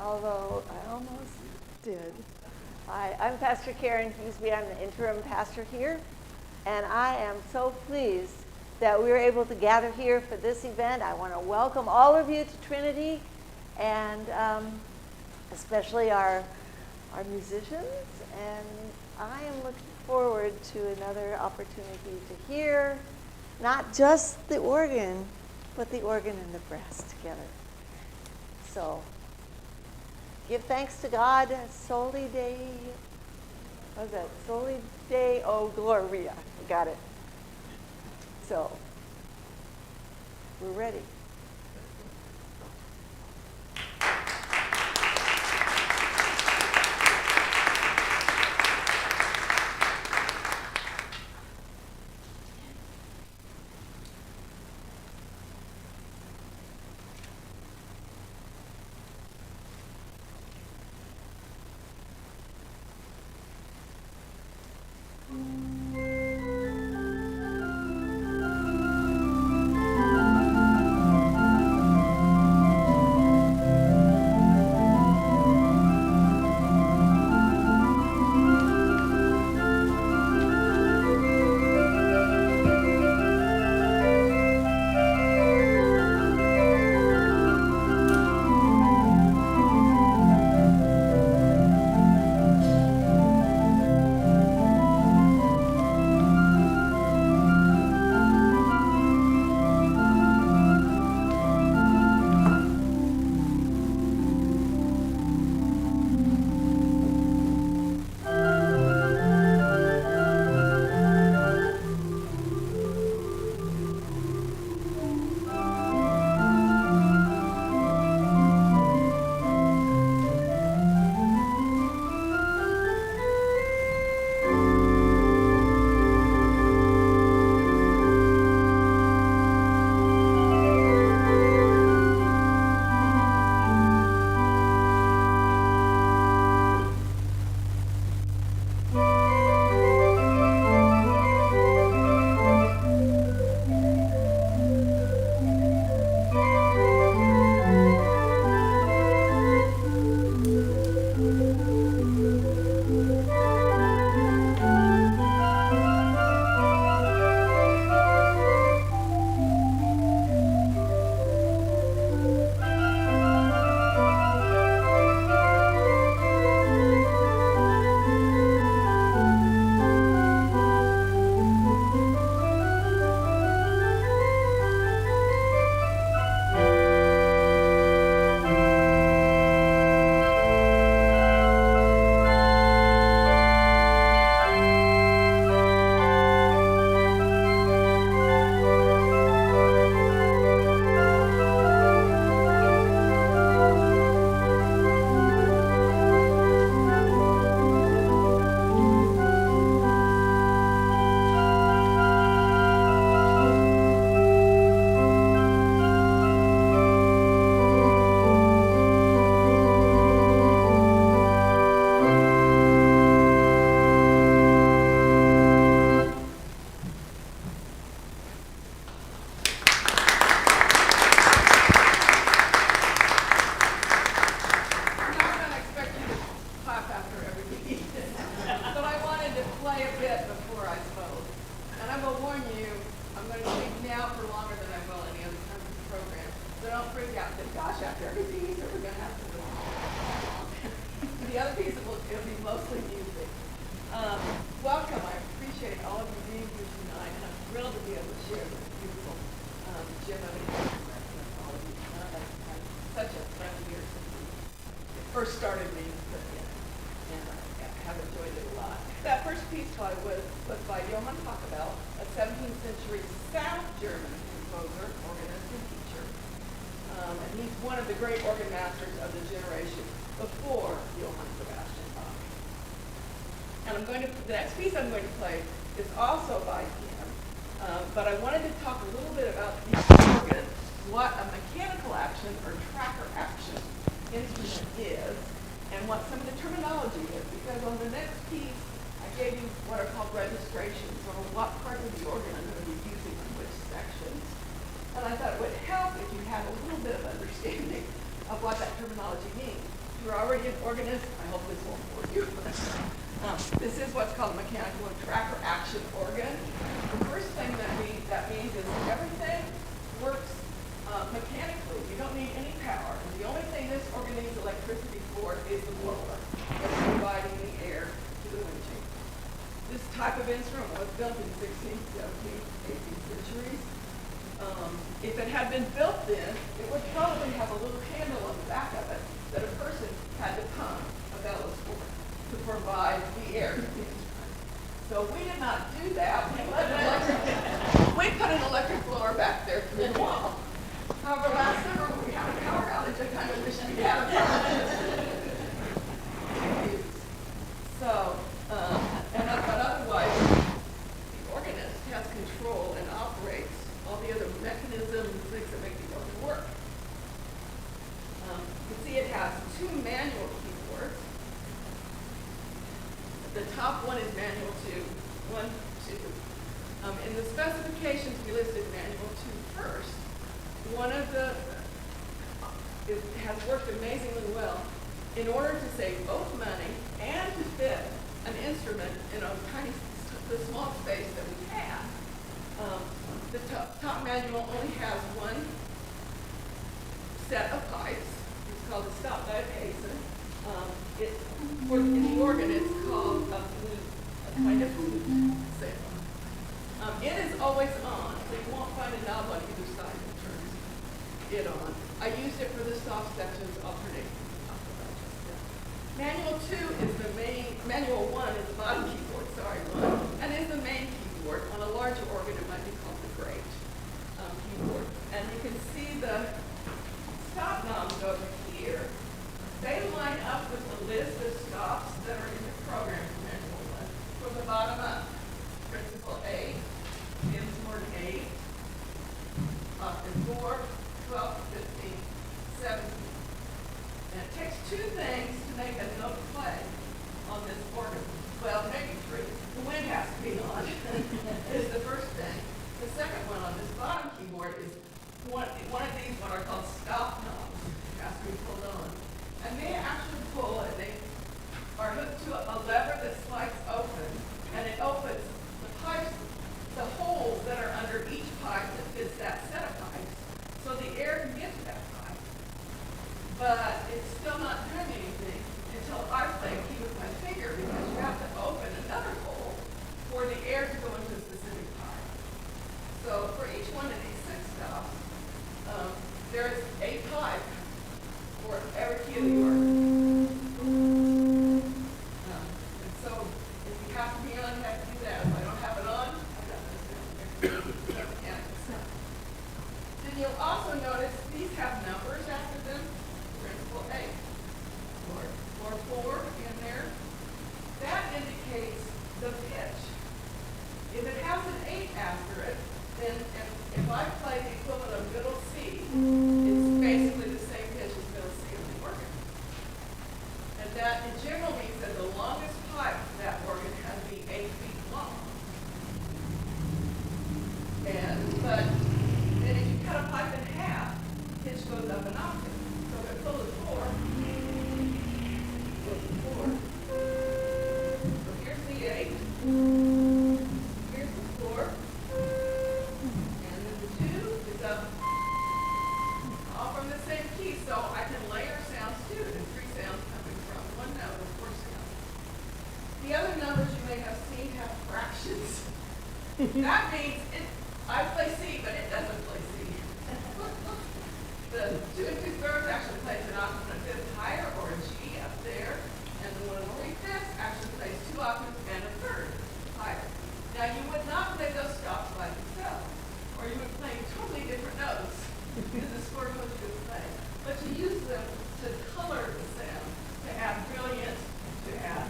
Although I almost did. Hi, I'm Pastor Karen Hughesby. I'm the interim pastor here. And I am so pleased that we were able to gather here for this event. I want to welcome all of you to Trinity, and especially our musicians. And I am looking forward to another opportunity to hear not just the organ, but the organ and the brass together. So give thanks to God, Soli Dei. What was that? Soli Deo Gloria. Got it. So we're ready. First started reading and I have enjoyed it a lot. That first piece was by Johann Pachelbel, a 17th century South German composer, organist, and teacher. And he's one of the great organ masters of the generation before Johann Sebastian Bach. And the next piece I'm going to play is also by him, but I wanted to talk a little bit about the organ, what a mechanical action or tracker action instrument is, and what some of the terminology is, because on the next piece I gave you what are called registrations, or what part of the organ I'm going to be using in which sections. And I thought it would help if you had a little bit of understanding of what that terminology means. If you're already an organist, I hope this won't bore you. This is what's called a mechanical and tracker action organ. The first thing that means is everything works mechanically. You don't need any power. And the only thing this organ needs electricity for is the blower, that's providing the air to the wind chamber. This type of instrument was built in 16th, 17th, 18th centuries. If it had been built then, it would probably have a little handle on the back of it that a person had to pump a bellows for to provide the air to the instrument. So we did not do that. We put an electric blower back there through the wall. However, last summer when we had a power outage, I kind of wish we had a power. So, but otherwise, the organist has control and operates all the other mechanisms and things that make the organ work. You can see it has two manual keyboards. The top one is manual 2, 1, 2. In the specifications, we listed manual 2 first. One of the, it has worked amazingly well in order to save both money and to fit an instrument in the small space that we have. The top manual only has one set of pipes. It's called a stop diapason. In the organ, it's called a flute, a kind of flute sound. It is always on, so you won't find a knob on either side that turns it on. I used it for the soft sections alternating. Manual 2 is the main, manual 1 is the bottom keyboard, and is the main keyboard. On a larger organ, it might be called the great keyboard. And you can see the stop knobs over here. They line up with the list of stops that are in the program for manual 1. From the bottom up, principal 8, Dinsmore 8, octave 4, 12, 15, 17. And it takes two things to make a note play on this organ. Well, maybe three. The wind has to be on, is the first thing. The second one on this bottom keyboard is one of these, what are called stop knobs. It has to be pulled on. And they actually pull, and they are hooked to a lever that slides open, and it opens the pipes, the holes that are under each pipe that fits that set of pipes, so the air can get to that pipe. But it's still not doing anything until I play key with my finger, because you have to open another hole for the air to go into a specific pipe. So for each one of these 6 stops, there is a pipe for every key of the organ. And so if you have to be on, you have to do that. If I don't have it on, I've got this down there. Then you'll also notice these have numbers after them. Principal 8. Floor 4 in there. That indicates the pitch. If it has an 8 after it, then if I play the equivalent of middle C, it's basically the same pitch as middle C on the organ. And that in general means that the longest pipe for that organ has to be 8 feet long. But then if you cut a pipe in half, the pitch goes up an octave. So if it pulls 4, goes to 4. So here's the 8. Here's the 4. And then the 2 is up, all from the same key. So I can layer sounds too. There's 3 sounds coming from one note of 4 sounds. The other numbers you may have seen have fractions. That means I play C, but it doesn't play C. The 2 2/3 actually plays an octave and a fifth higher, or a G up there, and the 1 3/5 actually plays 2 octaves and a third higher. Now you would not play those stops by themselves, or you would play totally different notes because the score goes to play. But you use them to color the sound, to add brilliance, to add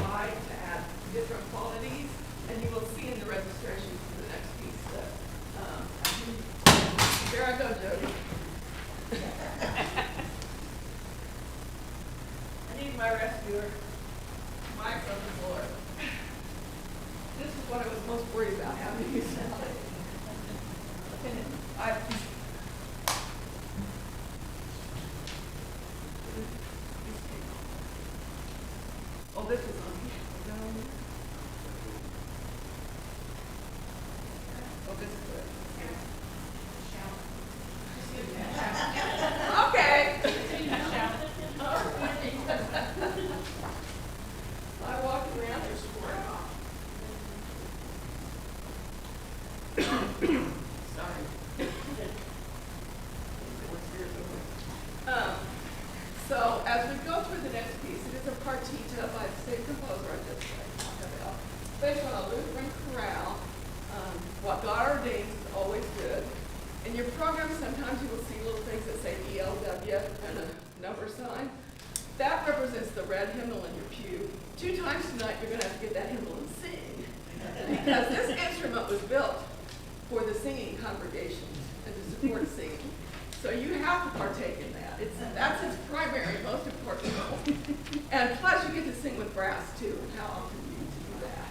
light, to add different qualities, and you will see in the registration for the next piece that there I go, Jody. I need my rescuer. Mike's on the floor. This is what I was most worried about, how do you sound it? Oh, this is on here. Oh, this is good. Okay. I walked around there square off. Sorry. So as we go through the next piece, it is a partita by the same composer I just talked about, based on a Lutheran chorale. What God ordains is always good. In your program, sometimes you will see little things that say ELW and a number sign. That represents the red hymnal in your pew. 2 times tonight, you're going to have to get that hymnal and sing. Because this instrument was built for the singing congregations and to support singing. So you have to partake in that. That's its primary, most important role. And plus, you get to sing with brass, too. And how often do you do that?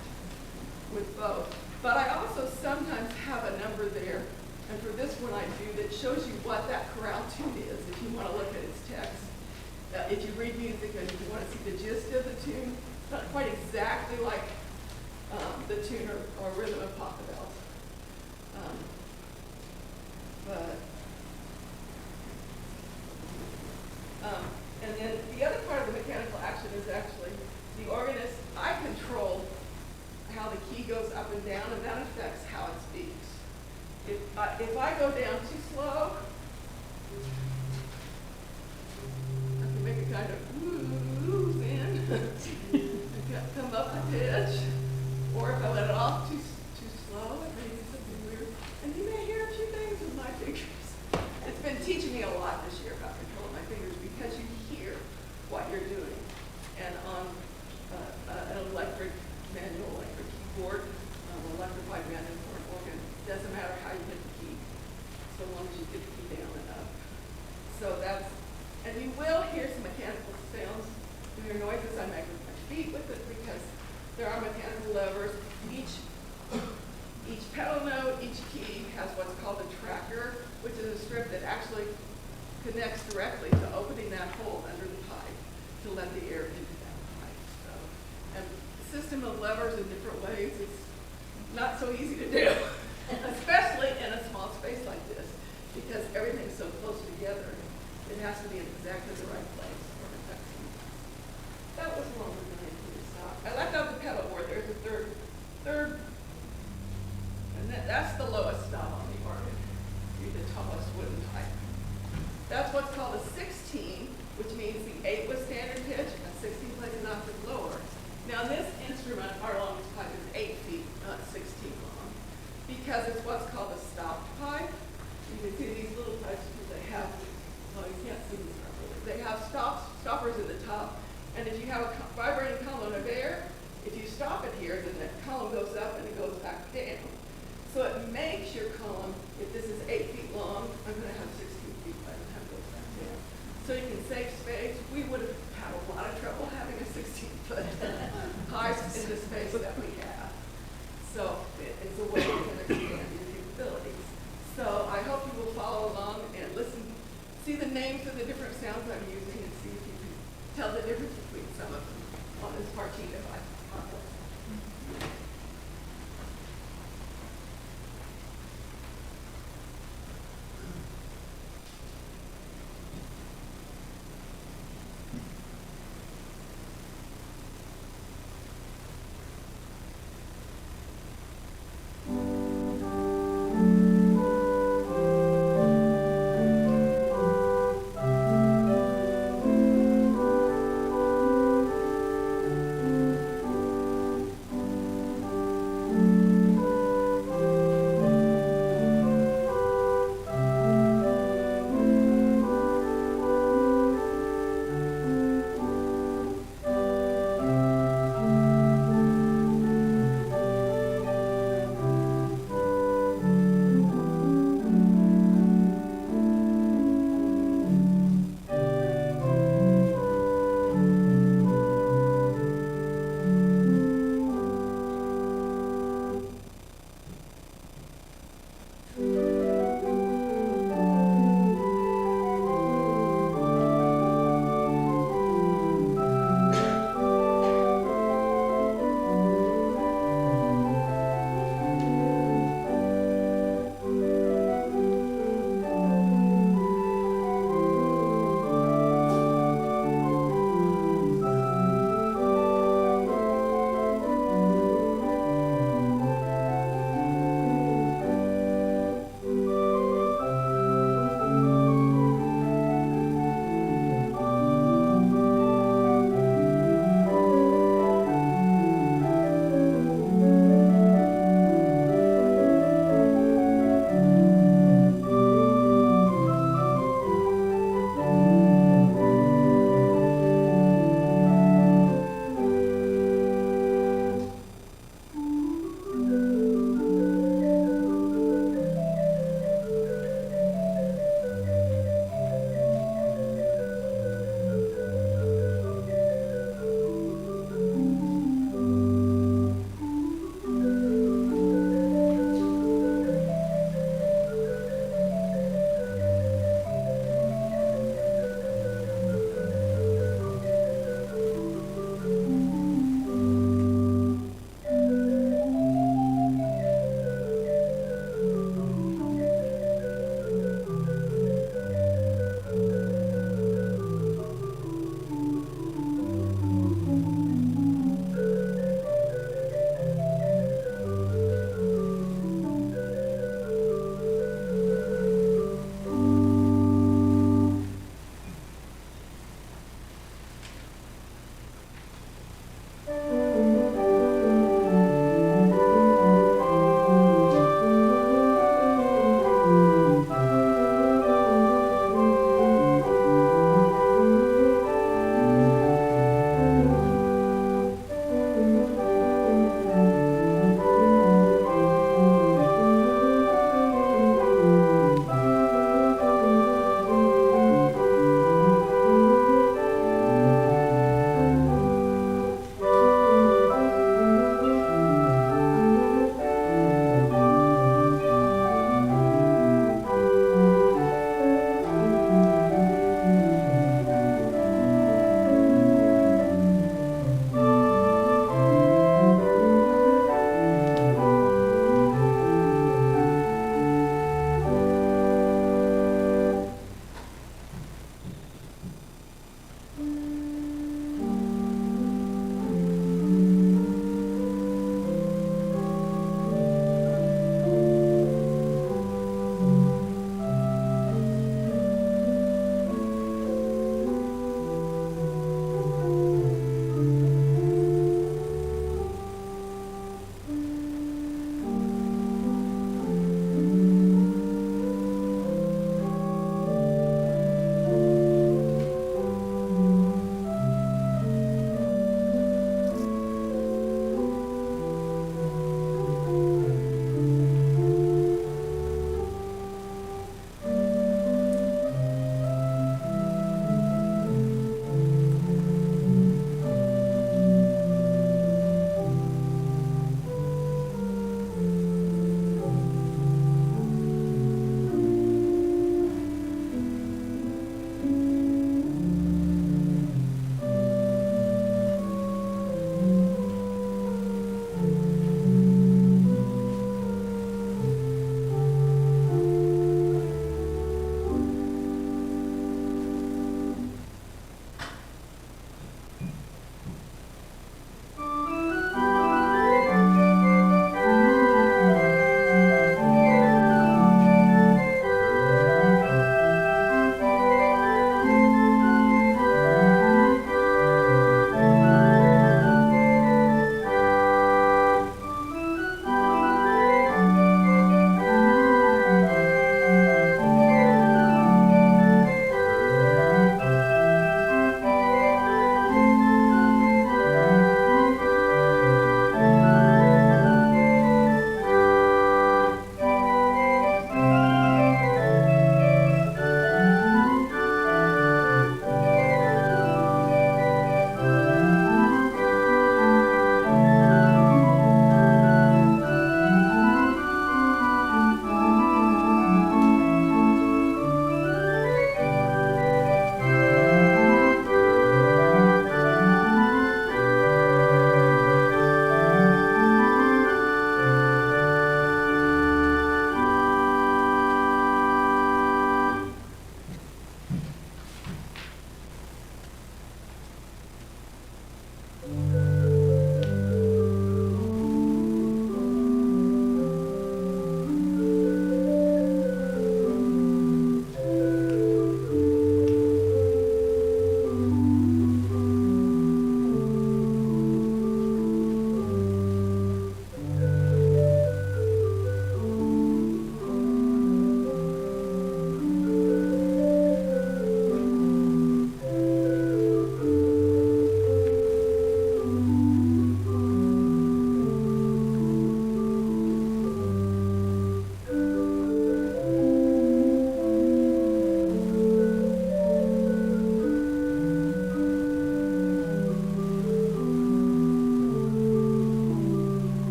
With both. But I also sometimes have a number there, and for this one I do, that shows you what that chorale tune is, if you want to look at its text. If you read music and you want to see the gist of the tune, it's not quite exactly like the tune or rhythm of Pachelbel. And then the other part of the mechanical action is actually the organist. I control how the key goes up and down, and that affects how it speaks. If I go down too slow, I can make a kind of woo in, come up the pitch, or if I let it off too slow, it may do something weird. And you may hear a few things with my fingers. It's been teaching me a lot this year about controlling my fingers because you hear what you're doing. And on an manual electric keyboard, electrified manual for an organ, it doesn't matter how you hit the key, so long as you get the key down and up. So that's, and you will hear some mechanical sounds, you hear noises I make with my feet with it because there are mechanical levers. Each pedal note, each key has what's called a tracker, which is a strip that actually connects directly to opening that hole under the pipe to let the air into that pipe. So, and the system of levers in different ways is not so easy to do, especially in a small space like this, because everything's so close together. It has to be in exactly the right place for it to That was longer than I could stop. I left out the pedal board. There's a third, and that's the lowest stop on the organ. You're the tallest wooden type. That's what's called a 16, which means the 8 was standard pitch, and 16 plays an octave lower. Now this instrument, our longest pipe, is 8 feet, not 16 long, because it's what's called a stopped pipe. You can see these little pipes because they have, well, you can't see these properly. They have stoppers at the top, and if you have a vibrating column of air, if you stop it here, then the column goes up and it goes back down. So it makes your column, if this is 8 feet long, I'm going to have 16 feet by the time it goes back down. So you can save space. We would have had a lot of trouble having a 16-foot pipe in the space that we have. So it's a way you can expand your capabilities. So I hope you will follow along and listen, see the names of the different sounds I'm using, and see if you can tell the difference between some of them on this partita by Pachelbel.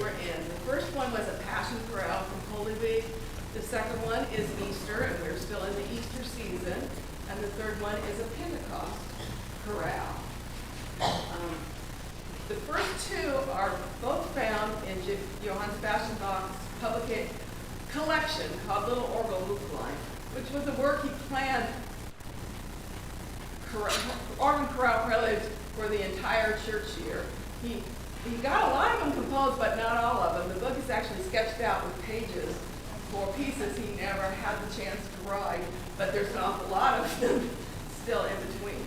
were in. The first one was a Passion Chorale from Holy Week. The second one is Easter, and we're still in the Easter season. And the third one is a Pentecost chorale. The first two are both found in Johann Sebastian Bach's public collection called Little Orgel Buchlein, which was a work he planned organ chorale preludes for the entire church year. He got a lot of them composed, but not all of them. The book is actually sketched out with pages for pieces he never had the chance to write, but there's an awful lot of them still in between.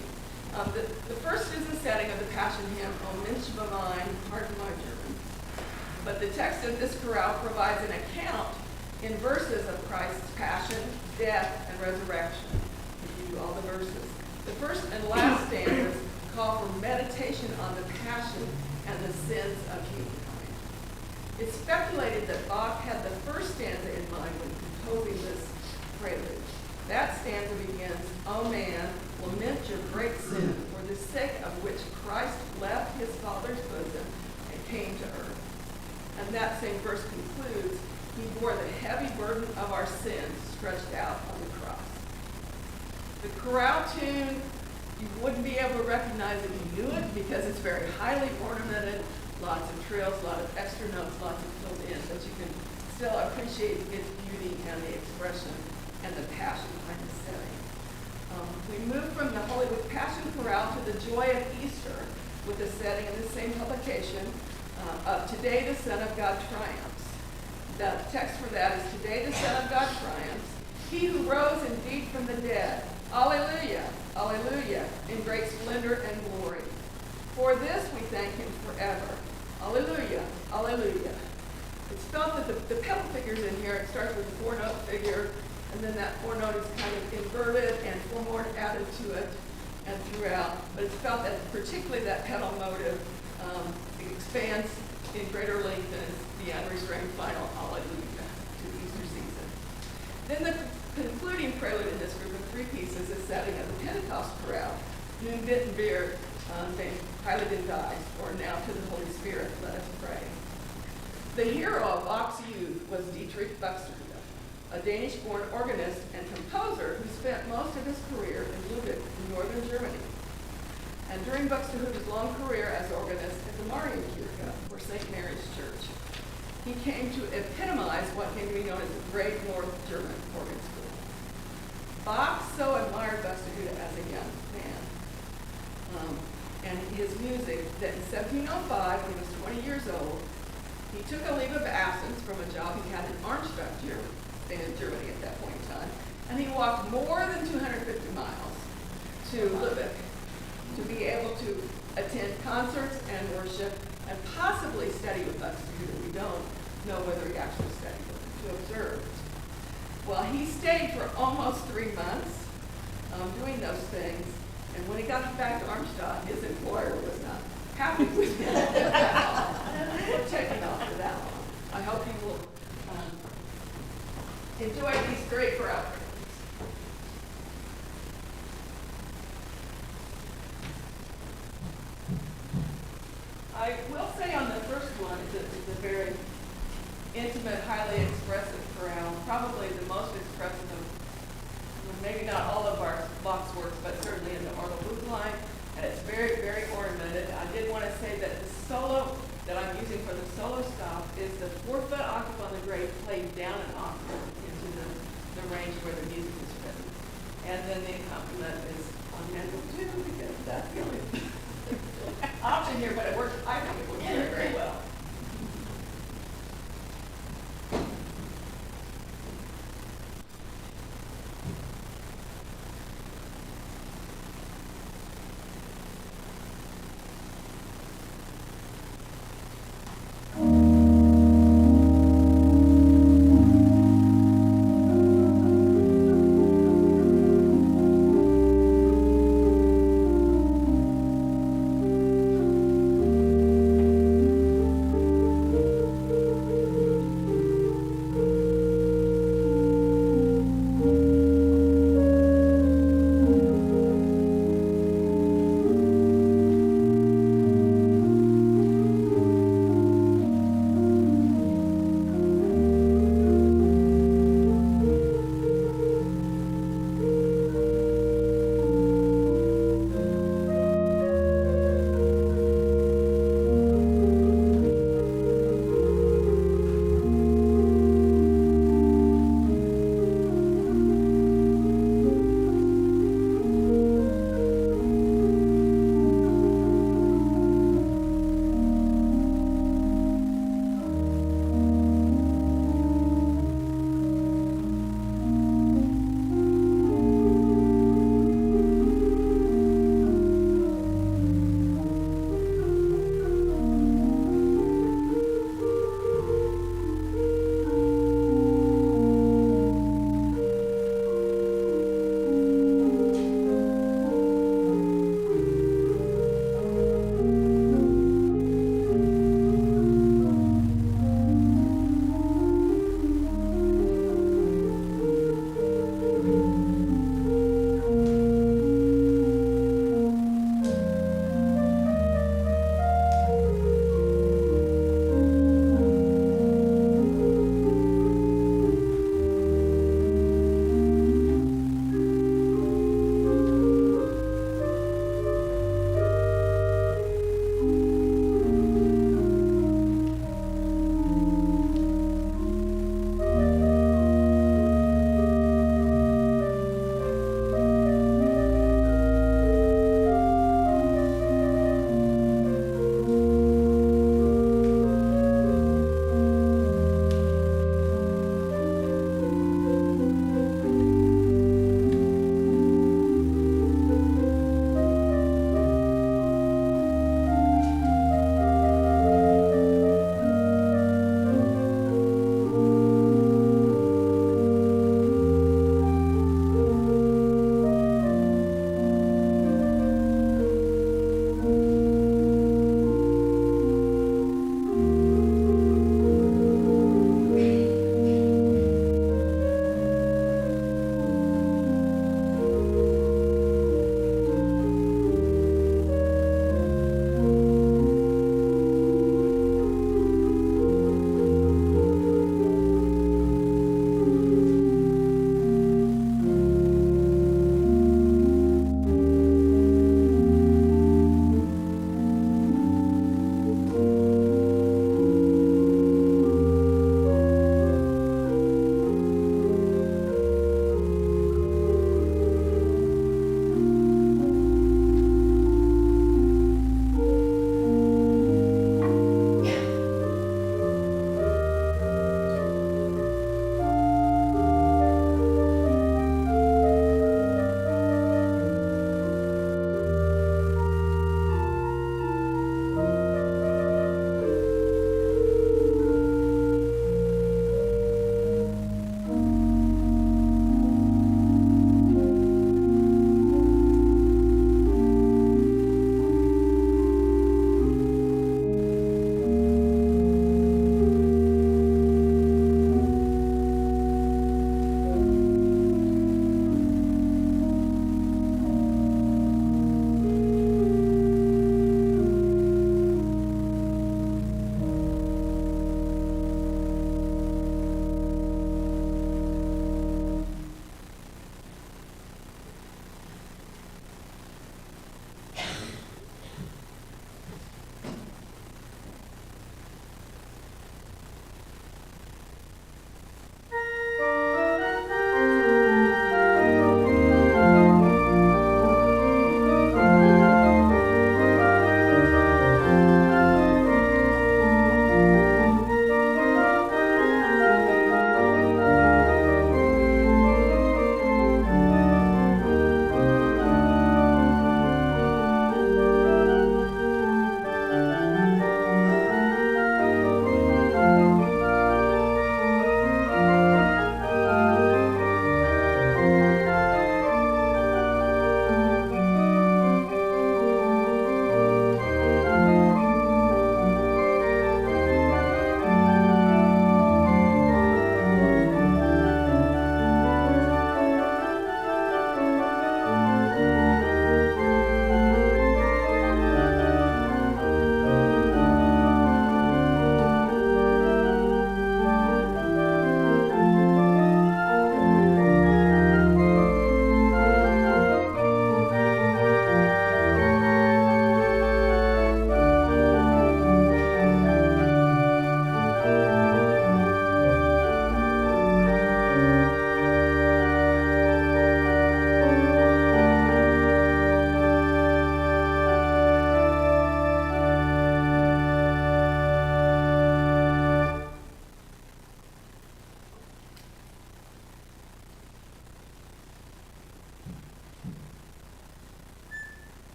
The first is the setting of the Passion hymn, O Mensch Bewein, pardon my German. But the text of this chorale provides an account in verses of Christ's passion, death, and resurrection. If you do all the verses. The first and last stanzas call for meditation on the passion and the sins of humankind. It's speculated that Bach had the first stanza in mind when composing this prelude. That stanza begins, O man, lament your great sin, for the sake of which Christ left his Father's bosom and came to earth. And that same verse concludes, he bore the heavy burden of our sins stretched out on the cross. The chorale tune, you wouldn't be able to recognize if you knew it because it's very highly ornamented, lots of trills, a lot of extra notes, lots of filled in, but you can still appreciate its beauty and the expression and the passion behind the setting. We move from the Holy Week Passion Chorale to the Joy of Easter with the setting in the same publication of Today the Son of God Triumphs. The text for that is Today the Son of God triumphs, he who rose indeed from the dead. Alleluia, alleluia, in great splendor and glory. For this we thank him forever. Alleluia, alleluia. It's felt that the pedal figures in here, it starts with a four-note figure, and then that four-note is kind of inverted and four more added to it and throughout. But it's felt that particularly that pedal motive it expands in greater length than the unrestrained final Alleluia to the Easter season. Then the concluding prelude in this group of three pieces is setting of the Pentecost chorale, Nun bitten wir den Heiligen Geist, or Now to the Holy Spirit, let us pray. The hero of Bach's youth was Dietrich Buxtehude, a Danish-born organist and composer who spent most of his career in Lübeck in northern Germany. And during Buxtehude's long career as organist at the Marienkirche, or St. Mary's Church, he came to epitomize what came to be known as the Great North German Organ School. Bach so admired Buxtehude as a young man and his music that in 1705, when he was 20 years old, he took a leave of absence from a job he had in Arnstadt, Germany at that point in time, and he walked more than 250 miles to Lübeck to be able to attend concerts and worship and possibly study with Buxtehude. We don't know whether he actually studied with him, to observe. Well, he stayed for almost 3 months doing those things, and when he got back to Arnstadt, his employer was not happy with him for taking off for that long. I hope you will enjoy these great chorale. I will say on the first one, it's a very intimate, highly expressive chorale, probably the most expressive of, maybe not all of our Bach's works, but certainly in the Orgel Buchlein, and it's very, very ornamented. I did want to say that the solo that I'm using for the solo stop is the 4-foot octave on the grade played down an octave into the range where the music is written. And then the accompaniment is on handle too, because that's the only option here, but it works, I think it works very, very well.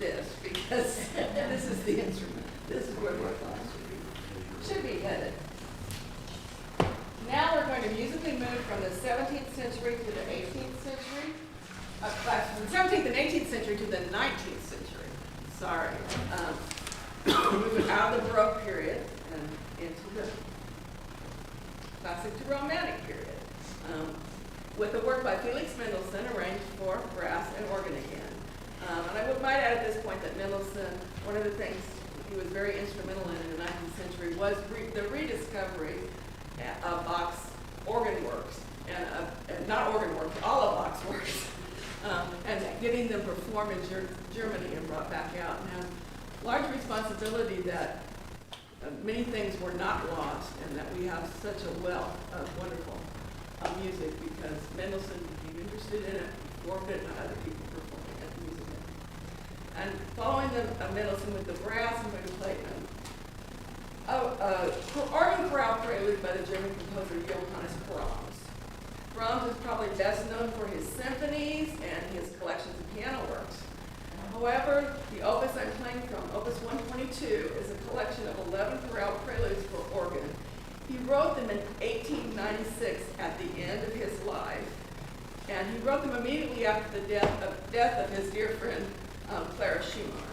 this, because this is the instrument. This is where the applause should be headed. Now we're going to musically move from the 17th century to the 18th century. From the 17th and 18th century to the 19th century. Sorry. Moving out of the Baroque period and into the Classic to Romantic period. With a work by Felix Mendelssohn arranged for brass and organ again. And I might add at this point that Mendelssohn, one of the things he was very instrumental in the 19th century was the rediscovery of Bach's organ works, and not organ works, all of Bach's works, and getting them performed in Germany and brought back out. Now, large responsibility that many things were not lost, and that we have such a wealth of wonderful music, because Mendelssohn became interested in it, performed it, and other people performing at the music. And following Mendelssohn with the brass, I'm going to play organ chorale prelude by the German composer Johannes Brahms. Brahms is probably best known for his symphonies and his collections of piano works. However, the opus I'm playing from, Opus 122, is a collection of 11 chorale preludes for organ. He wrote them in 1896 at the end of his life, and he wrote them immediately after the death of his dear friend Clara Schumann.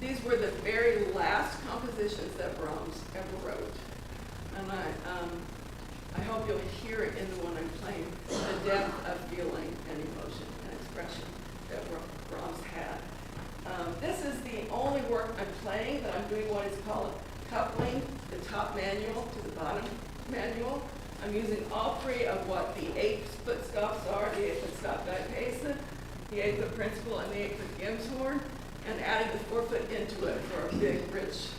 These were the very last compositions that Brahms ever wrote, and I hope you'll hear it in the one I'm playing, the depth of feeling and emotion and expression that Brahms had. This is the only work I'm playing that I'm doing what is called coupling the top manual to the bottom manual. I'm using all three of what the 8-foot stops are, the 8-foot stop diapason, the 8-foot principal, and the 8-foot Gemshorn, and adding the 4-foot into it for a big, rich,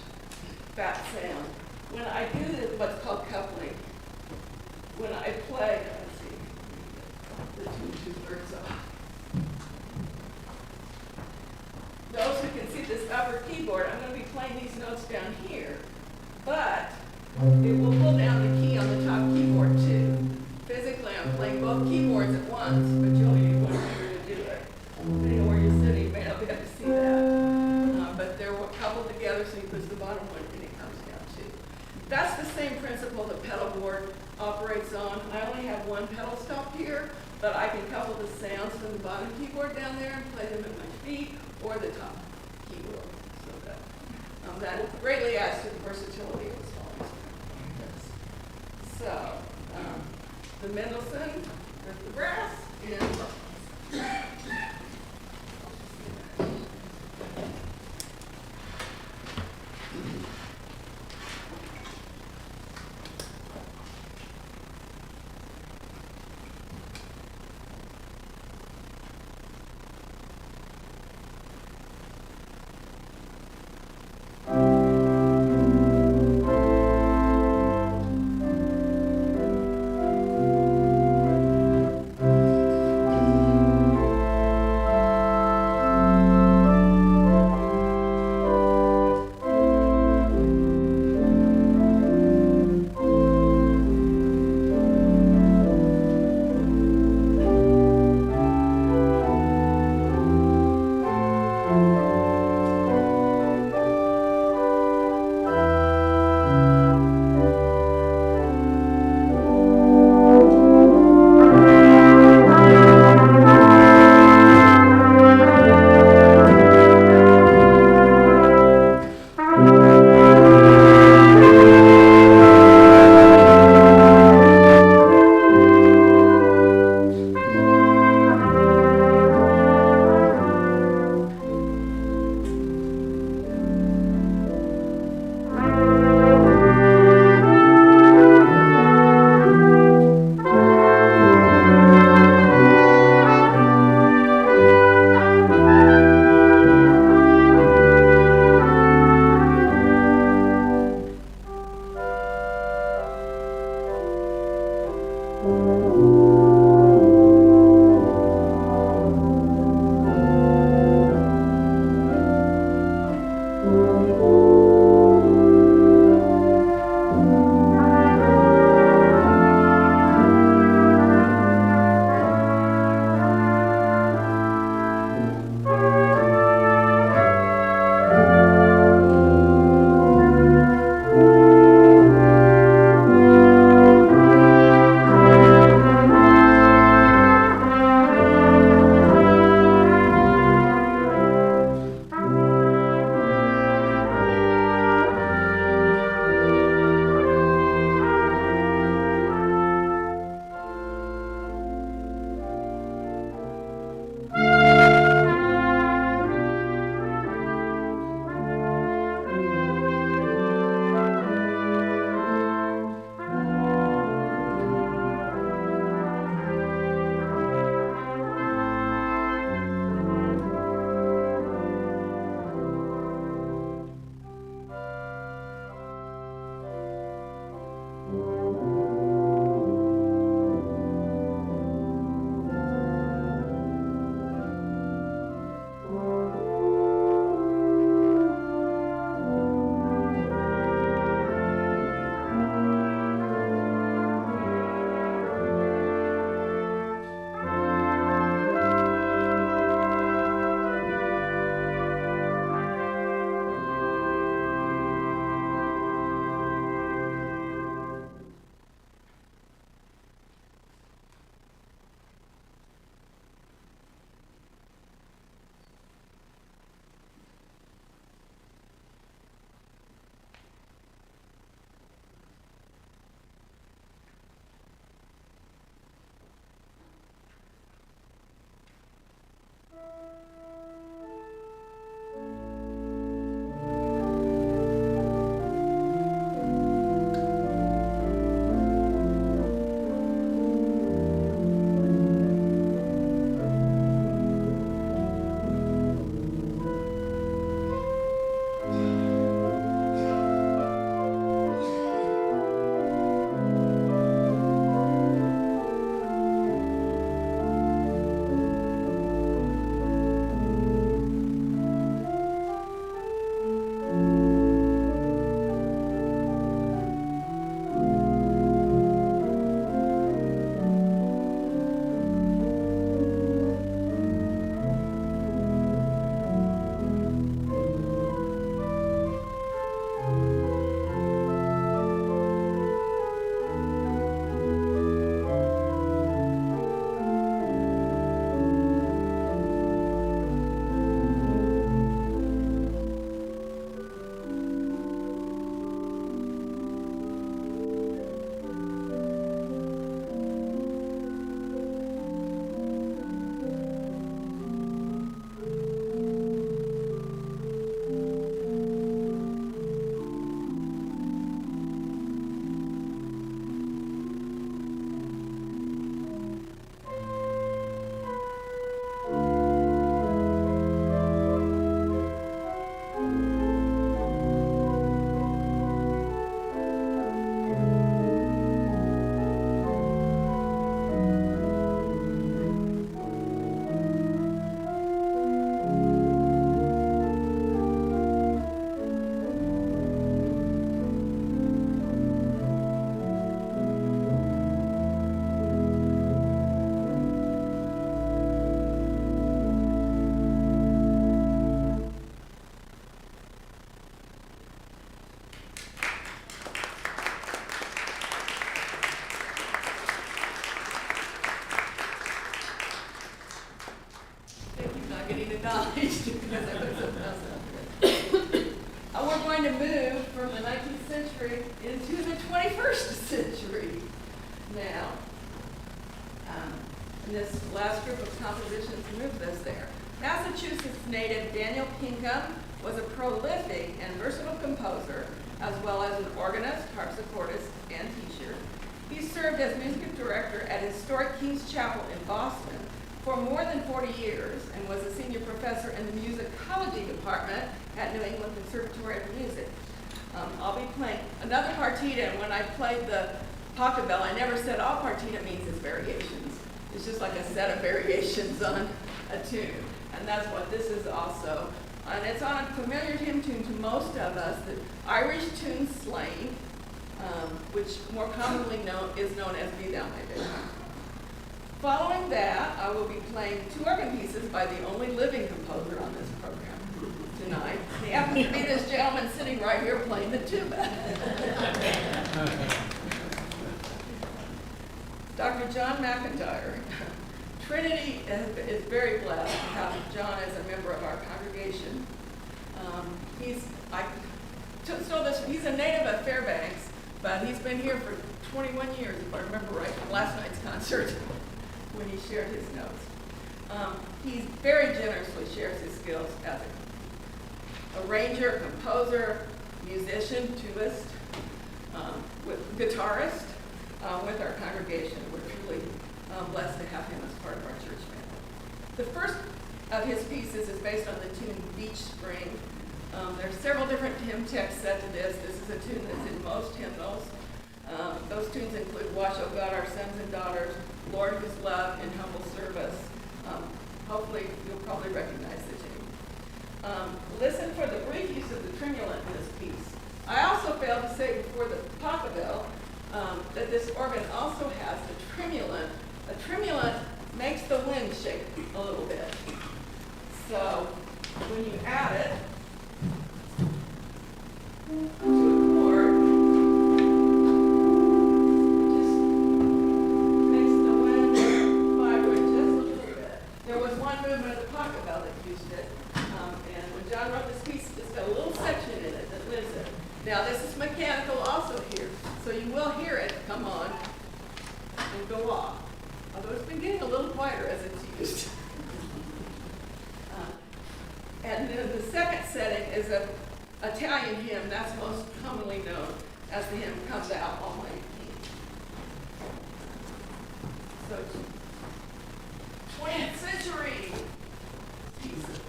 fat sound. When I do this, what's called coupling, when I play, let's see, the 2/2 off. Those who can see this upper keyboard, I'm going to be playing these notes down here, but it will pull down the key on the top keyboard too. Physically, I'm playing both keyboards at once, but you only need one finger to do it. Depending on where you're sitting, you may not be able to see that. But they're coupled together, so you push the bottom one and it comes down too. That's the same principle the pedal board operates on. I only have one pedal stop here, but I can couple the sounds from the bottom keyboard down there and play them at my feet or the top keyboard. So that greatly adds to the versatility of the song. So, the Mendelssohn with the brass and Jim was a prolific and versatile composer, as well as an organist, harpsichordist, and teacher. He served as music director at historic King's Chapel in Boston for more than 40 years and was a senior professor in the musicology department at New England Conservatory of Music. I'll be playing another partita, and when I played the pocket bell, I never said all partita means is variations. It's just like a set of variations on a tune, and that's what this is also. And it's on a familiar hymn tune to most of us, the Irish tune Slain, which more commonly is known as Be Thou My Vision. Following that, I will be playing two organ pieces by the only living composer on this program tonight. He happens to be this gentleman sitting right here playing the tuba. Dr. John McIntyre. Trinity is very blessed to have John as a member of our congregation. He's a native of Fairbanks, but he's been here for 21 years, if I remember right, from last night's concert when he shared his notes. He very generously shares his skills as a arranger, composer, musician, tubist, guitarist with our congregation. We're truly blessed to have him as part of our church family. The first of his pieces is based on the tune Beach Spring. There are several different hymn texts set to this. This is a tune that's in most hymnals. Those tunes include Wash, O God, Our Sons and Daughters, Lord, Whose Love, and Humble Service. Hopefully, you'll probably recognize the tune. Listen for the brief use of the tremulant in this piece. I also failed to say before the pachelbel that this organ also has a tremulant. A tremulant makes the wind shake a little bit. So when you add it to a chord, it just makes the wind vibrate just a little bit. There was one movement of the pachelbel that used it, and when John wrote this piece, it's got a little section in it that lives it. Now this is mechanical also here, so you will hear it come on and go off. Although it's been getting a little quieter as it's used. And then the second setting is an Italian hymn that's most commonly known as the hymn Come Thou Almighty King. So 20th century pieces,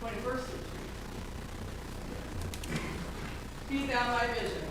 21st century. Be Thou My Vision.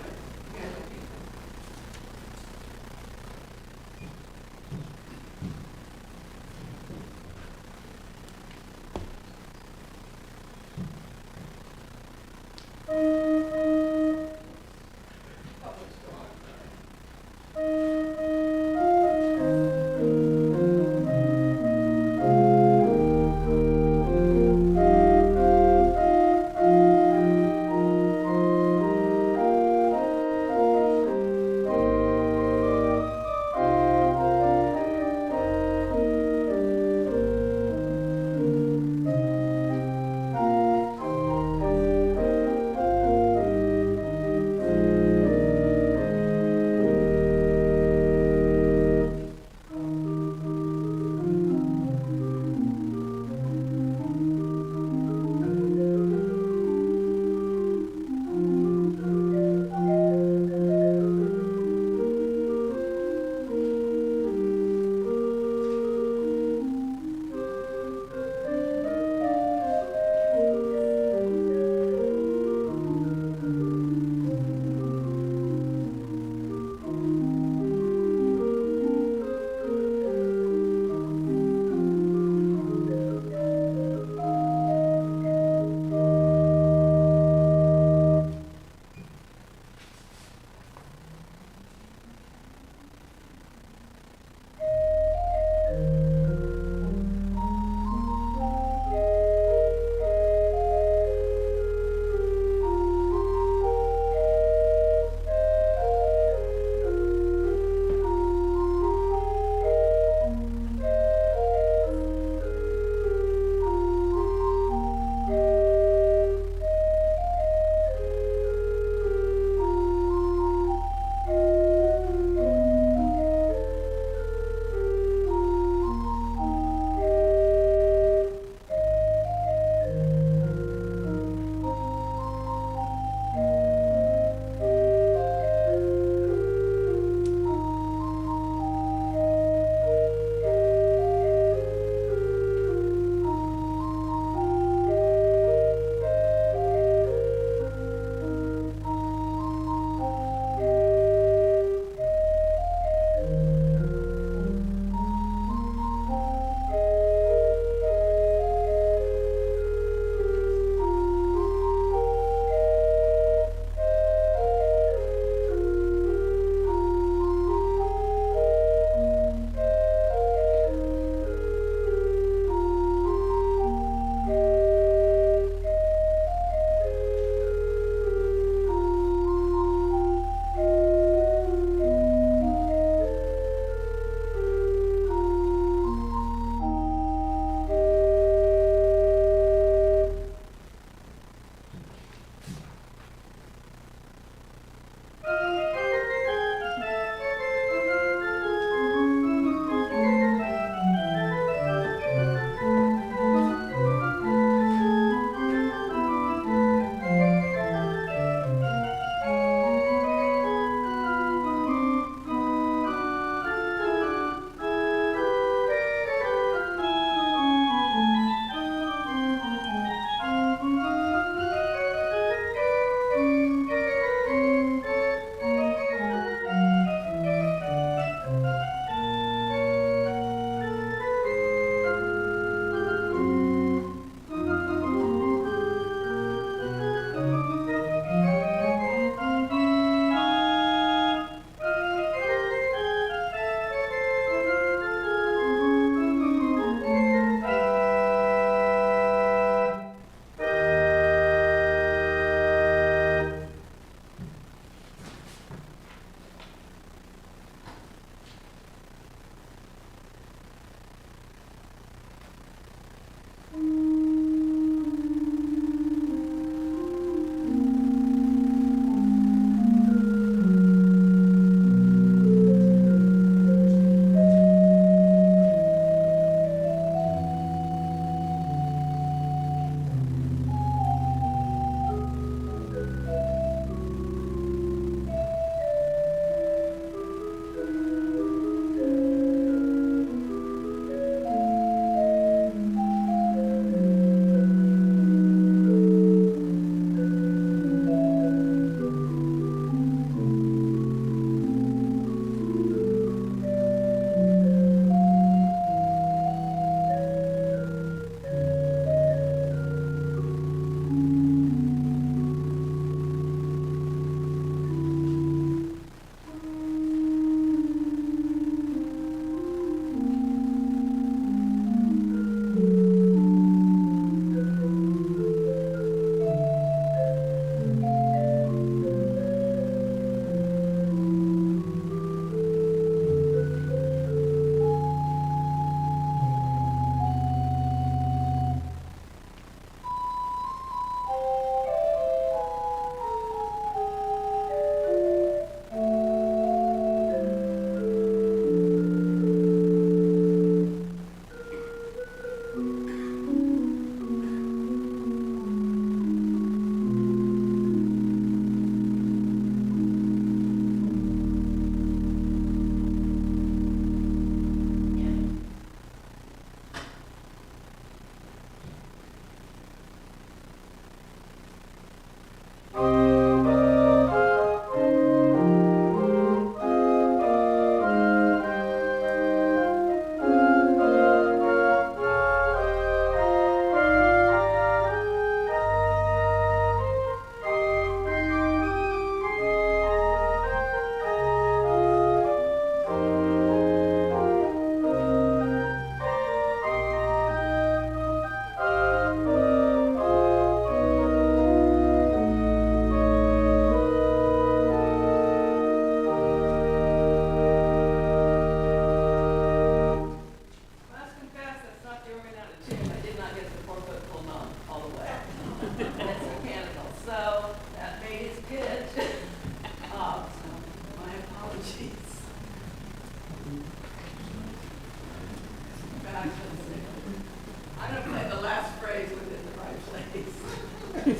Yeah,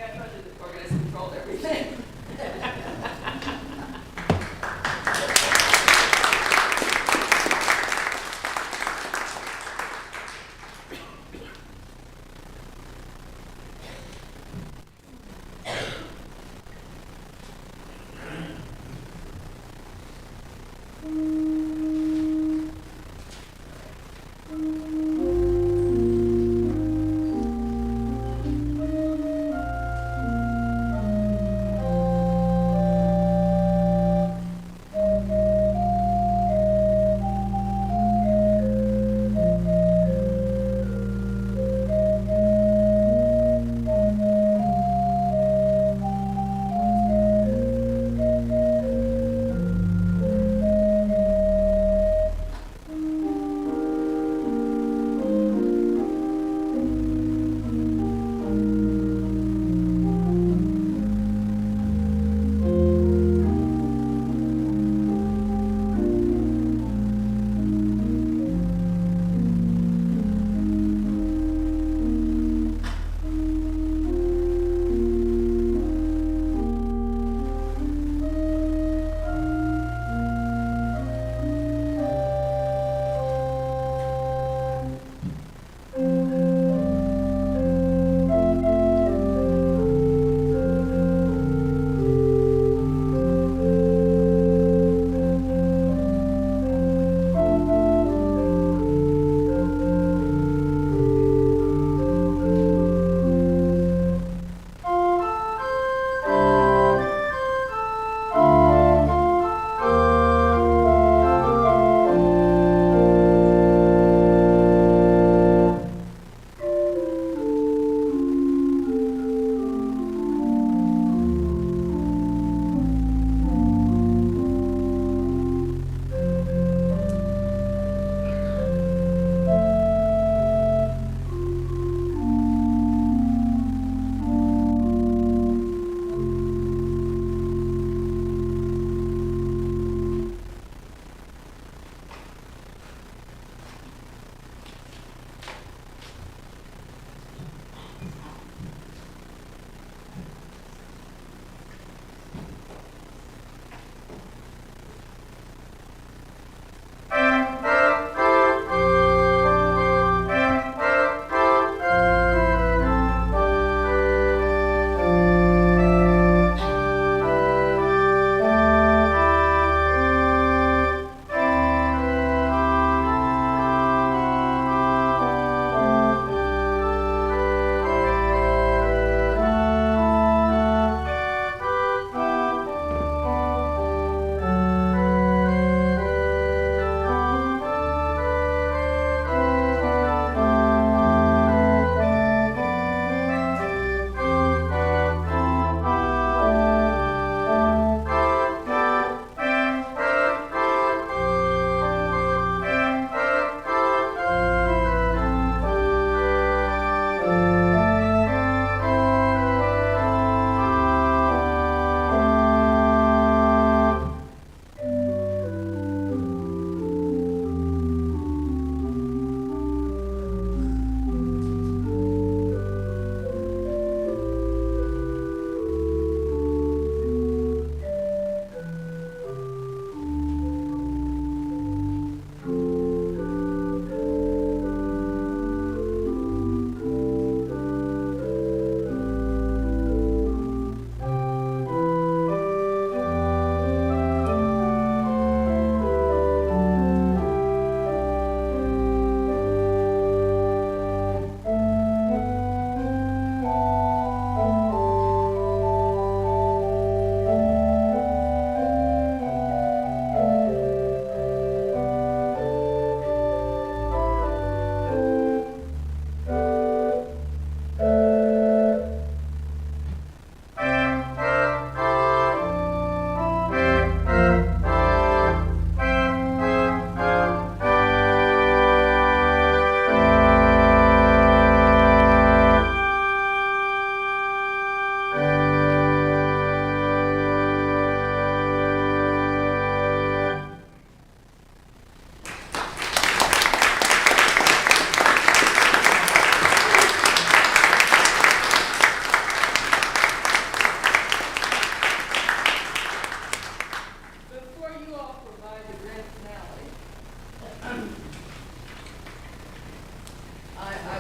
I told you the organist controlled everything.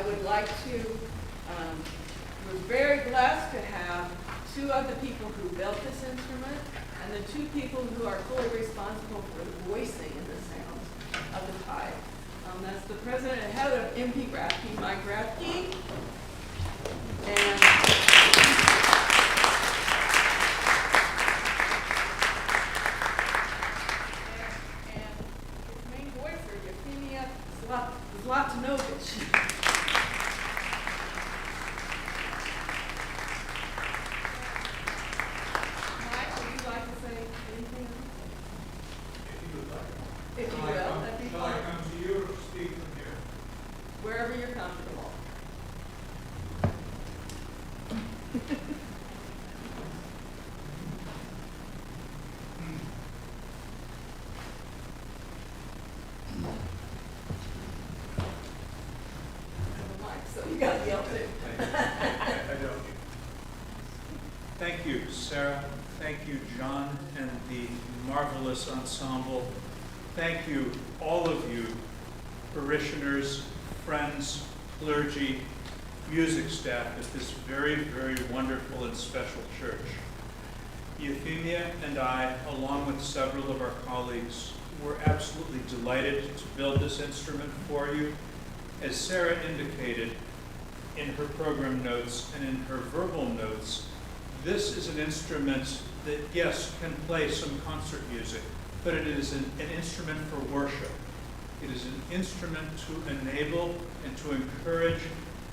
would like to, we're very blessed to have two of the people who built this instrument and the two people who are fully responsible for the voicing and the sounds of the pipe. That's the president and head of MP Grafke, Mike Grafke, and his main voicer, Euphemia Zlatonovich. Mike, would you like to say anything else? If you would like. If you will, that'd be Shall I fine. come to you or speak from here? Wherever you're comfortable. Mike, so you got to yell too. I don't. Thank you, Sarah. Thank you, John, and the marvelous ensemble. Thank you, all of you, parishioners, friends, clergy, music staff at this very, very wonderful and special church. Euphemia and I, along with several of our colleagues, were absolutely delighted to build this instrument for you. As Sarah indicated in her program notes and in her verbal notes, this is an instrument that, yes, can play some concert music, but it is an instrument for worship. It is an instrument to enable and to encourage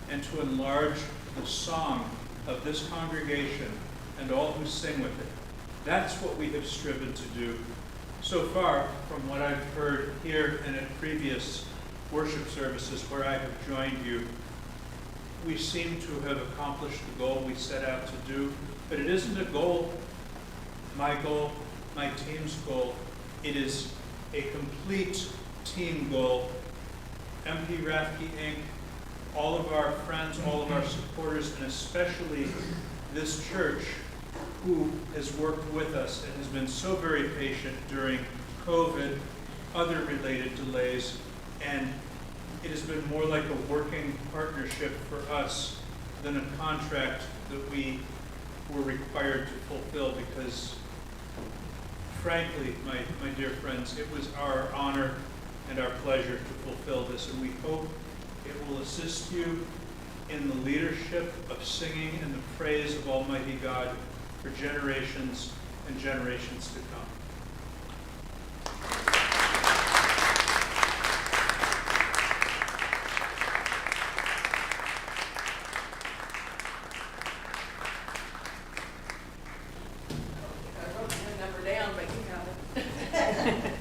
and to enlarge the song of this congregation and all who sing with it. That's what we have striven to do. So far, from what I've heard here and at previous worship services where I have joined you, we seem to have accomplished the goal we set out to do, but it isn't a goal, my team's goal. It is a complete team goal. MP Rafke Inc., all of our friends, all of our supporters, and especially this church who has worked with us and has been so very patient during COVID, other related delays, and it has been more like a working partnership for us than a contract that we were required to fulfill because, frankly, my dear friends, it was our honor and our pleasure to fulfill this, and we hope it will assist you in the leadership of singing and the praise of Almighty God for generations and generations to come. I wrote the number down, but you have it.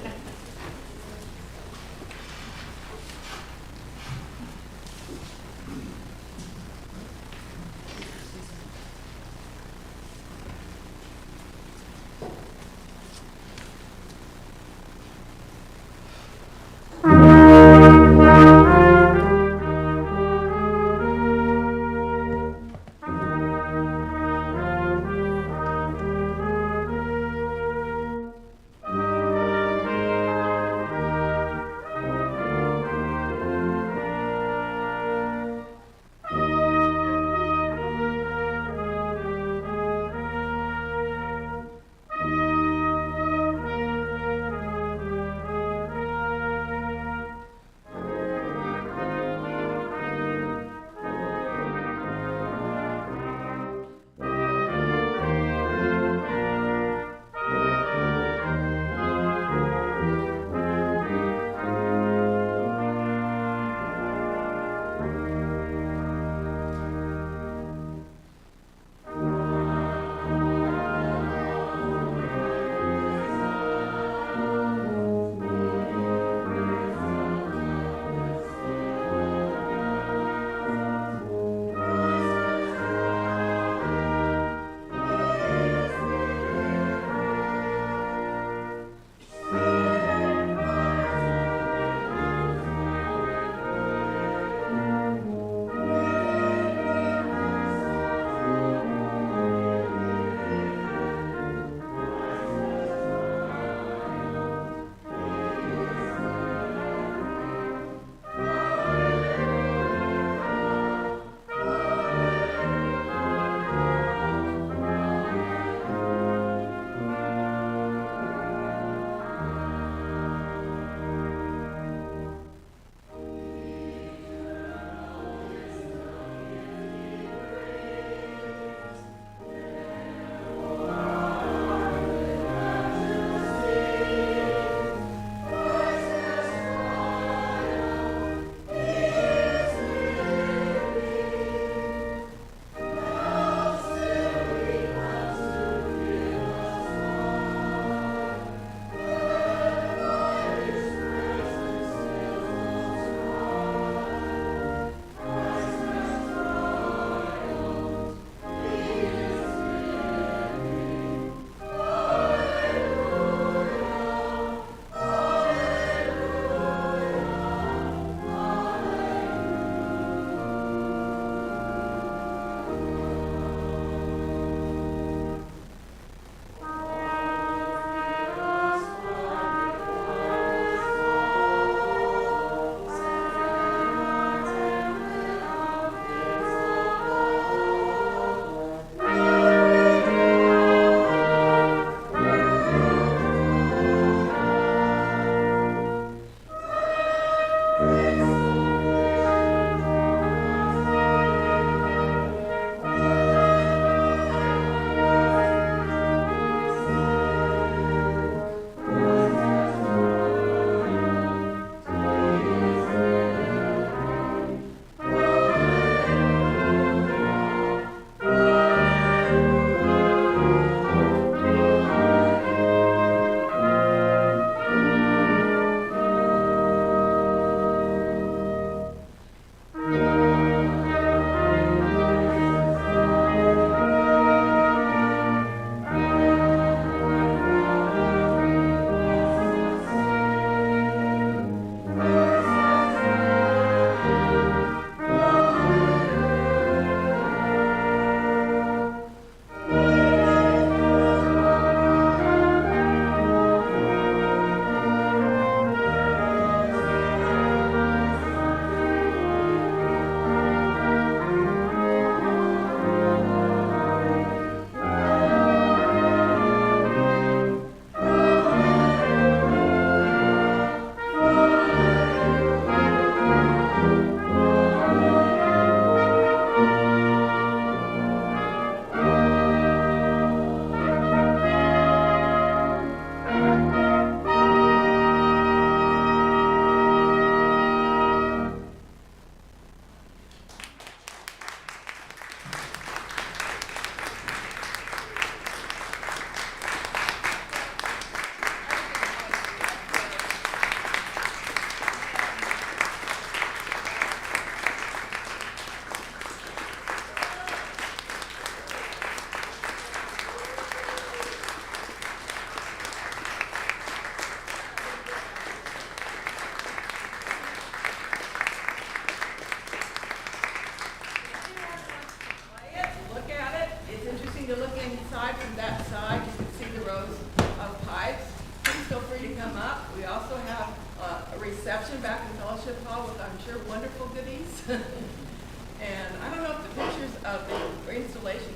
Congratulations